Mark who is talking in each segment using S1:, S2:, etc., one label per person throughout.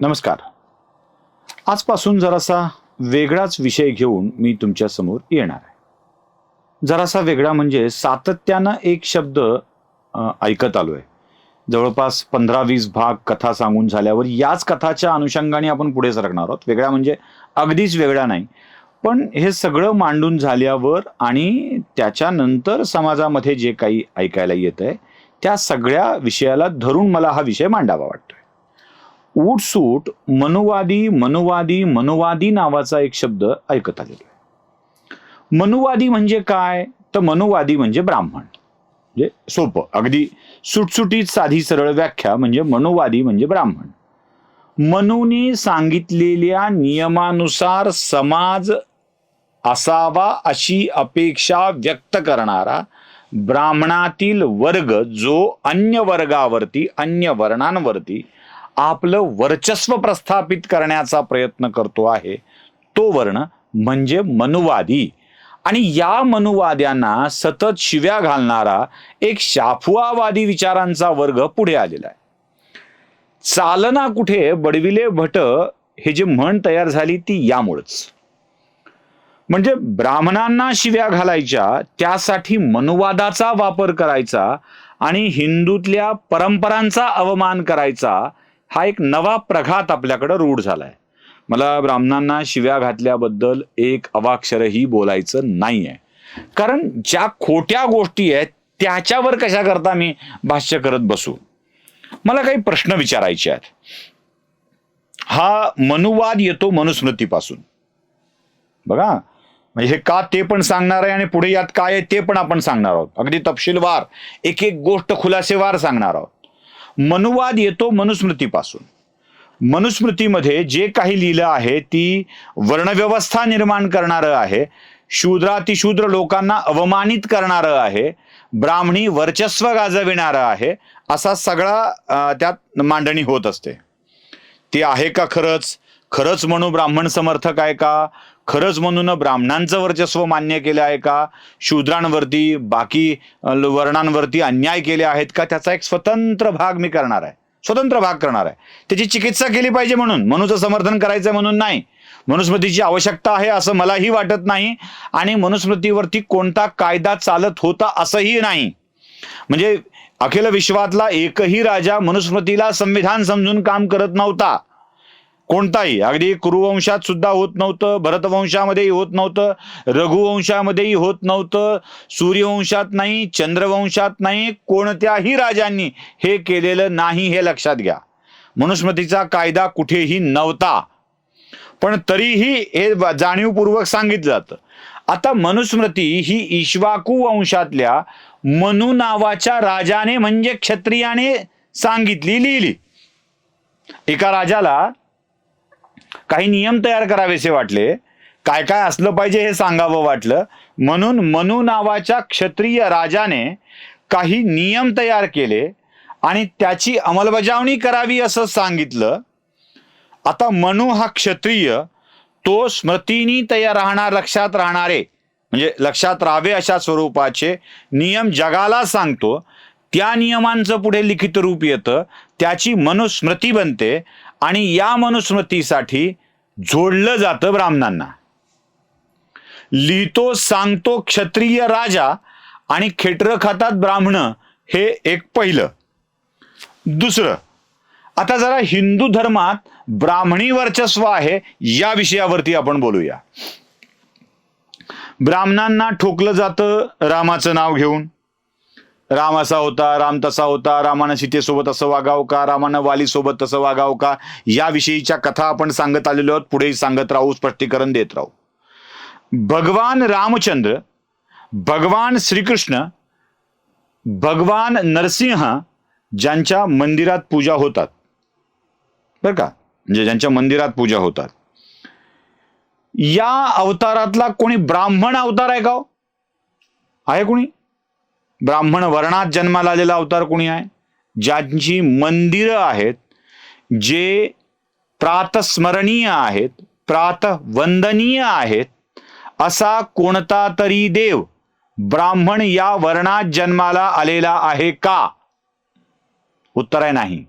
S1: नमस्कार. आजपासून जरासा वेगळाच विषय घेऊन मी तुमच्या समोर येणार आहे. जरासा वेगळा म्हणजे सातत्यानं एक शब्द ऐकत आलोय. जवळपास 15-20 भाग कथा सांगून झाल्यावर याच कथाच्या अनुषंगाने आपण पुढे सरकणार आहोत. वेगळा म्हणजे अगदीच वेगळा नाही, पण हे सगळं मांडून झाल्यावर आणि त्याच्यानंतर समाजामध्ये जे काही ऐकायला येतंय त्या सगळ्या विषयाला धरून मला हा विषय मांडावा वाटतोय. उठसूट मनुवादी मनुवादी मनुवादी नावाचा एक शब्द ऐकत आलेला आहे. मनुवादी म्हणजे काय? तर मनुवादी म्हणजे ब्राह्मण. म्हणजे सोपं, अगदी सुटसुटीत साधी सरळ व्याख्या म्हणजे मनुवादी म्हणजे ब्राह्मण. मनुनी सांगितलेल्या नियमानुसार समाज असावा अशी अपेक्षा व्यक्त करणारा ब्राह्मणातील वर्ग जो अन्य वर्गावरती, अन्य वर्णांवरती आपलं वर्चस्व प्रस्थापित करण्याचा प्रयत्न करतो आहे, तो वर्ण म्हणजे मनुवादी. आणि या मनुवाद्यांना सतत शिव्या घालणारा एक शाफुआवादी विचारांचा वर्ग पुढे आलेला आहे. चालना कुठे बडविले भट हे जे म्हण तयार झाली ती यामुळेच. म्हणजे ब्राह्मणांना शिव्या घालायच्या, त्यासाठी मनुवादाचा वापर करायचा आणि हिंदूतल्या परंपरांचा अवमान करायचा, हा एक नवा प्रघात आपल्याकडे रूढ झालाय. मला ब्राह्मणांना शिव्या घातल्याबद्दल एक अवाक्षरही बोलायचं नाहीये, कारण ज्या खोट्या गोष्टी आहेत त्याच्यावर कशा करता मी भाष्य करत बसू. मला काही प्रश्न विचारायचे आहेत. हा मनुवाद येतो मनुस्मृतीपासून. बघा, म्हणजे हे का ते पण सांगणार आहे आणि पुढे यात काय आहे ते पण आपण सांगणार आहोत. अगदी तपशीलवार एक एक गोष्ट खुलासेवार सांगणार आहोत. मनुवाद येतो मनुस्मृतीपासून. मनुस्मृतीमध्ये जे काही लिहिलं आहे ती वर्णव्यवस्था निर्माण करणारं आहे, शूद्रातिशूद्र लोकांना अवमानित करणारं आहे, ब्राह्मणी वर्चस्व गाजविणारं आहे, असा सगळा त्यात मांडणी होत असते. ती आहे का खरंच? खरंच म्हणू ब्राह्मण समर्थक आहे का? खरंच म्हणून ब्राह्मणांचं वर्चस्व मान्य केलं आहे का? शूद्रांवरती बाकी वर्णांवरती अन्याय केले आहेत का? त्याचा एक स्वतंत्र भाग मी करणार आहे. स्वतंत्र भाग करणार आहे. त्याची चिकित्सा केली पाहिजे म्हणून, मनुचं समर्थन करायचं म्हणून नाही. मनुस्मृतीची आवश्यकता आहे असं मलाही वाटत नाही आणि मनुस्मृतीवरती कोणता कायदा चालत होता असंही नाही. म्हणजे अखिल विश्वातला एकही राजा मनुस्मृतीला संविधान समजून काम करत नव्हता. कोणताही, अगदी कुरुवंशात सुद्धा होत नव्हतं, भरतवंशामध्येही होत नव्हतं, रघुवंशामध्येही होत नव्हतं, सूर्यवंशात नाही, चंद्रवंशात नाही, कोणत्याही राजांनी हे केलेलं नाही, हे लक्षात घ्या. मनुस्मृतीचा कायदा कुठेही नव्हता, पण तरीही हे जाणीवपूर्वक सांगितलं जातं. आता मनुस्मृती ही इक्ष्वाकू वंशातल्या मनु नावाच्या राजाने म्हणजे क्षत्रियाने सांगितली, लिहिली. एका राजाला काही नियम तयार करावेसे वाटले, काय काय असलं पाहिजे हे सांगावं वाटलं, म्हणून मनु नावाच्या क्षत्रिय राजाने काही नियम तयार केले आणि त्याची अंमलबजावणी करावी असं सांगितलं. आता मनु हा क्षत्रिय, तो स्मृतीनी तयार राहणार, लक्षात राहणारे म्हणजे लक्षात राहावे अशा स्वरूपाचे नियम जगाला सांगतो. त्या नियमांचं पुढे लिखित रूप येतं, त्याची मनुस्मृती बनते आणि या मनुस्मृतीसाठी जोडलं जातं ब्राह्मणांना. लिहितो सांगतो क्षत्रिय राजा आणि खेटर खातात ब्राह्मण, हे एक पहिलं. दुसरं, आता जरा हिंदू धर्मात ब्राह्मणी वर्चस्व आहे या विषयावरती आपण बोलूया. ब्राह्मणांना ठोकलं जातं रामाचं नाव घेऊन. राम असा होता, राम तसा होता, रामानं सीतेसोबत असं वागावं का, रामानं वालीसोबत तसं वागावं का, याविषयीच्या कथा आपण सांगत आलेलो आहोत, पुढेही सांगत राहू, स्पष्टीकरण देत राहू. भगवान रामचंद्र, भगवान श्रीकृष्ण, भगवान नरसिंह ज्यांच्या मंदिरात पूजा होतात, बरं का, म्हणजे ज्यांच्या मंदिरात पूजा होतात, या अवतारातला कोणी ब्राह्मण अवतार आहे का हो? आहे कोणी? ब्राह्मण वर्णात जन्माला आलेला अवतार कोणी आहे? ज्यांची मंदिरं आहेत, जे प्रातस्मरणीय आहेत, प्रातवंदनीय आहेत, असा कोणता तरी देव ब्राह्मण या वर्णात जन्माला आलेला आहे का? उत्तर आहे नाही.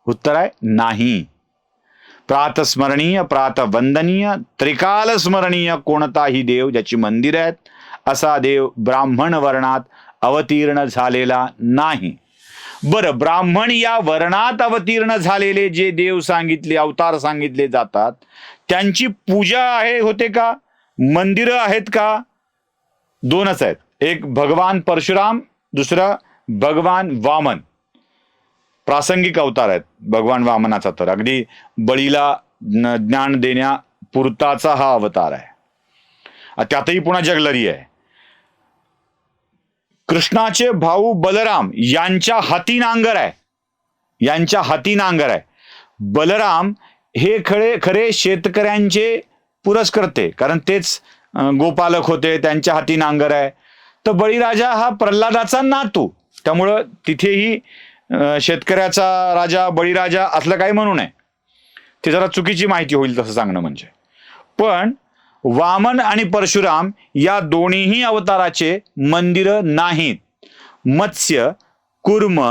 S1: उत्तर आहे नाही. प्रातस्मरणीय प्रातवंदनीय त्रिकाल स्मरणीय कोणताही देव ज्याची मंदिर आहेत असा देव ब्राह्मण वर्णात अवतीर्ण झालेला नाही. बरं, ब्राह्मण या वर्णात अवतीर्ण झालेले जे देव सांगितले, अवतार सांगितले जातात, त्यांची पूजा होते का? मंदिरं आहेत का? दोनच आहेत. एक भगवान परशुराम, दुसरं भगवान वामन. प्रासंगिक अवतार आहेत भगवान वामनाचा, तर अगदी बळीला ज्ञान देण्यापुरताचा हा अवतार आहे. त्यातही पुन्हा जगलरी आहे. कृष्णाचे भाऊ बलराम यांच्या हाती नांगर आहे, यांच्या हाती नांगर आहे. बलराम हे खरे शेतकऱ्यांचे पुरस्कर्ते, कारण तेच गोपालक होते, त्यांच्या हाती नांगर आहे. तर बळीराजा हा प्रल्हादाचा नातू, त्यामुळं तिथेही शेतकऱ्याचा राजा बळीराजा असलं काही म्हणू नये. ते जरा चुकीची माहिती होईल तसं सांगणं म्हणजे. पण वामन आणि परशुराम या दोन्हीही अवताराचे मंदिरं नाहीत. मत्स्य कुर्म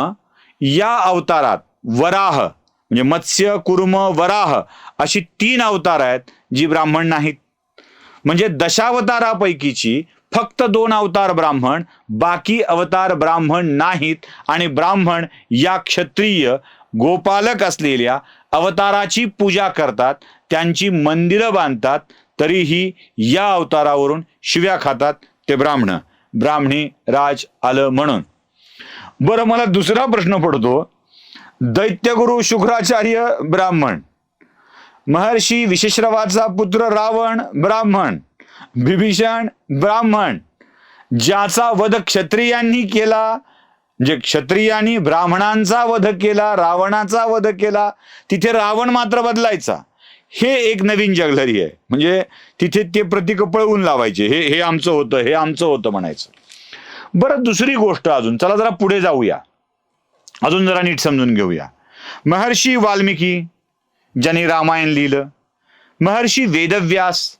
S1: या अवतारात वराह म्हणजे मत्स्य कुर्म वराह अशी 3 अवतार आहेत जी ब्राह्मण नाहीत. म्हणजे दशावतारापैकीची फक्त 2 अवतार ब्राह्मण, बाकी अवतार ब्राह्मण नाहीत. आणि ब्राह्मण या क्षत्रिय गोपालक असलेल्या अवताराची पूजा करतात, त्यांची मंदिरं बांधतात, तरीही या अवतारावरून शिव्या खातात ते ब्राह्मणी राज आलं म्हणून. बरं, मला दुसरा प्रश्न पडतो. दैत्यगुरु शुक्राचार्य ब्राह्मण, महर्षी विश्वेश्रवाचा पुत्र रावण ब्राह्मण, बिभीषण ब्राह्मण, ज्याचा वध क्षत्रियांनी केला, म्हणजे क्षत्रियांनी ब्राह्मणांचा वध केला, रावणाचा वध केला, तिथे रावण मात्र बदलायचा. हे एक नवीन जगलरी आहे. म्हणजे तिथे ते प्रतीक पळवून लावायचे, हे आमचं होतं, हे आमचं होतं म्हणायचं. बरं, दुसरी गोष्ट अजून, चला जरा पुढे जाऊया, अजून जरा नीट समजून घेऊया. महर्षी वाल्मिकी ज्यांनी रामायण लिहिलं, महर्षी वेदव्यास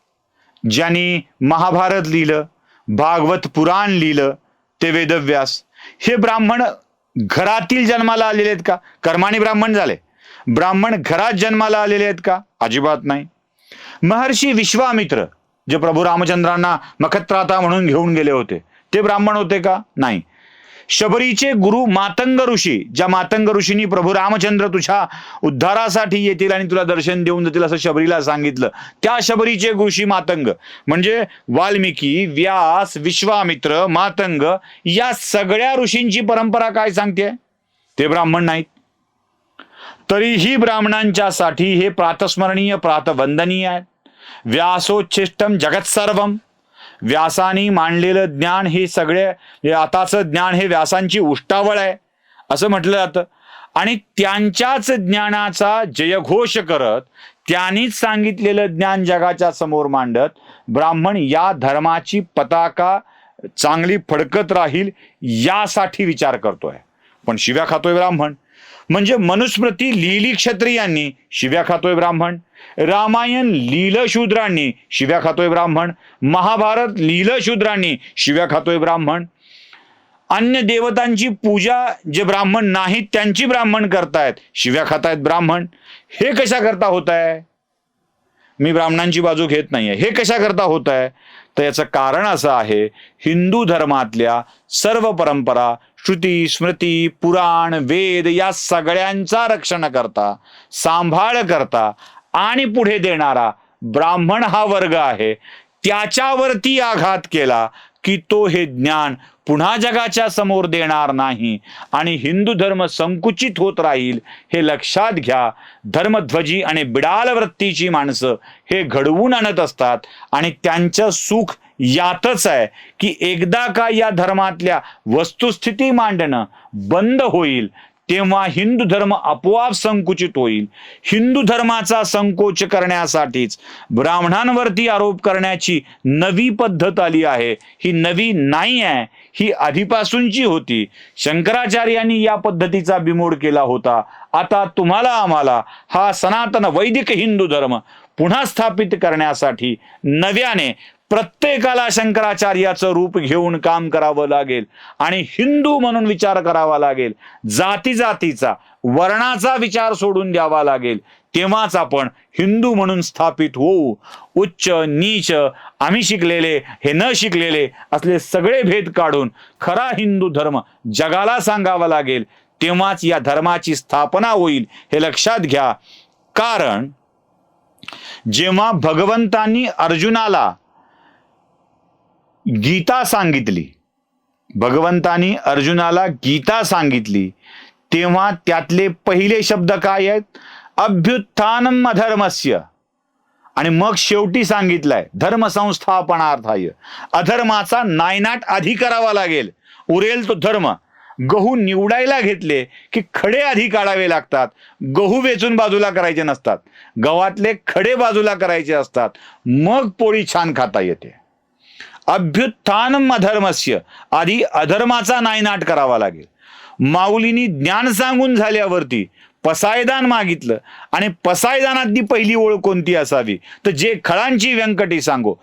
S1: ज्यांनी महाभारत लिहिलं, भागवत पुराण लिहिलं, ते वेदव्यास हे ब्राह्मण घरातील जन्माला आलेले आहेत का? कर्माने ब्राह्मण झाले. ब्राह्मण घरात जन्माला आलेले आहेत का? अजिबात नाही. महर्षी विश्वामित्र जे प्रभू रामचंद्रांना मखत्राता म्हणून घेऊन गेले होते, ते ब्राह्मण होते का? नाही. शबरीचे गुरु मातंग ऋषी, ज्या मातंग ऋषींनी प्रभू रामचंद्र तुझ्या उद्धारासाठी येतील आणि तुला दर्शन देऊन जातील असं शबरीला सांगितलं, त्या शबरीचे ऋषी मातंग. म्हणजे वाल्मिकी, व्यास, विश्वामित्र, मातंग या सगळ्या ऋषींची परंपरा काय सांगते? ते ब्राह्मण नाहीत. तरीही ब्राह्मणांच्यासाठी हे प्रातस्मरणीय प्रातवंदनीय आहे. व्यासोच्छिष्टम जगत सर्वम, व्यासानी मांडलेलं ज्ञान हे सगळे, आताचं ज्ञान हे व्यासांची उष्टावळ आहे असं म्हटलं जातं. आणि त्यांच्याच ज्ञानाचा जयघोष करत, त्यांनीच सांगितलेलं ज्ञान जगाच्या समोर मांडत ब्राह्मण या धर्माची पताका चांगली फडकत राहील यासाठी विचार करतोय. पण शिव्या खातोय ब्राह्मण. म्हणजे मनुस्मृती लिहिली क्षत्रियांनी, शिव्या खातोय ब्राह्मण. रामायण लिहिलं शूद्रांनी, शिव्या खातोय ब्राह्मण. महाभारत लिहिलं शूद्रांनी, शिव्या खातोय ब्राह्मण. अन्य देवतांची पूजा जे ब्राह्मण नाहीत त्यांची ब्राह्मण करतायत, शिव्या खातायत ब्राह्मण. हे कशा करता होत आहे? मी ब्राह्मणांची बाजू घेत नाहीये. हे कशा करता होत आहे? तर याचं कारण असं आहे, हिंदू धर्मातल्या सर्व परंपरा, श्रुती, स्मृती, पुराण, वेद या सगळ्यांचा रक्षण करता, सांभाळ करता आणि पुढे देणारा ब्राह्मण हा वर्ग आहे. त्याच्यावरती आघात केला की तो हे ज्ञान पुन्हा जगाच्या समोर देणार नाही आणि हिंदू धर्म संकुचित होत राहील. हे लक्षात घ्या. धर्मध्वजी आणि बिडाल वृत्तीची माणसं हे घडवून आणत असतात आणि त्यांचं सुख यातच आहे की एकदा का या धर्मातल्या वस्तुस्थिती मांडणं बंद होईल तेव्हा हिंदू धर्म आपोआप संकुचित होईल. हिंदू धर्माचा संकोच करण्यासाठीच ब्राह्मणांवरती आरोप करण्याची नवी पद्धत आली आहे. ही नवी नाही आहे, ही आधीपासूनची होती. शंकराचार्यांनी या पद्धतीचा बिमोड केला होता. आता तुम्हाला आम्हाला हा सनातन वैदिक हिंदू धर्म पुन्हा स्थापित करण्यासाठी नव्याने प्रत्येकाला शंकराचार्याचं रूप घेऊन काम करावं लागेल आणि हिंदू म्हणून विचार करावा लागेल. जाती जातीचा वर्णाचा विचार सोडून द्यावा लागेल. तेव्हाच आपण हिंदू म्हणून स्थापित होऊ. उच्च नीच, आम्ही शिकलेले, हे न शिकलेले असले सगळे भेद काढून खरा हिंदू धर्म जगाला सांगावा लागेल. तेव्हाच या धर्माची स्थापना होईल, हे लक्षात घ्या. कारण जेव्हा भगवंतांनी अर्जुनाला गीता सांगितली, तेव्हा त्यातले पहिले शब्द काय आहेत? अभ्युत्थानम अधर्मस्य. आणि मग शेवटी सांगितलंय धर्म संस्थापनार्थाय. अधर्माचा नायनाट आधी करावा लागेल, उरेल तो धर्म. गहू निवडायला घेतले की खडे आधी काढावे लागतात. गहू वेचून बाजूला करायचे नसतात, गव्हातले खडे बाजूला करायचे असतात, मग पोळी छान खाता येते. अभ्युत्थानम अधर्मस्य, आधी अधर्माचा नायनाट करावा लागेल. माऊलींनी ज्ञान सांगून झाल्यावरती पसायदान मागितलं आणि पसायदानातली पहिली ओळ कोणती असावी? तर जे खळांची व्यंकटी सांडो,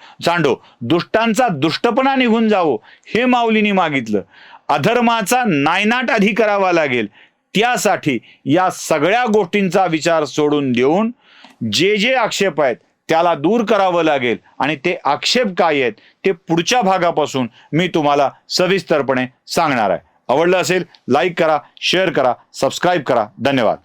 S1: दुष्टांचा दुष्टपणा निघून जावो, हे माऊलींनी मागितलं. अधर्माचा नायनाट आधी करावा लागेल. त्यासाठी या सगळ्या गोष्टींचा विचार सोडून देऊन जे आक्षेप आहेत त्याला दूर करावं लागेल. आणि ते आक्षेप काय आहेत ते पुढच्या भागापासून मी तुम्हाला सविस्तरपणे सांगणार आहे. आवडलं असेल लाईक करा, शेअर करा, सबस्क्राईब करा. धन्यवाद.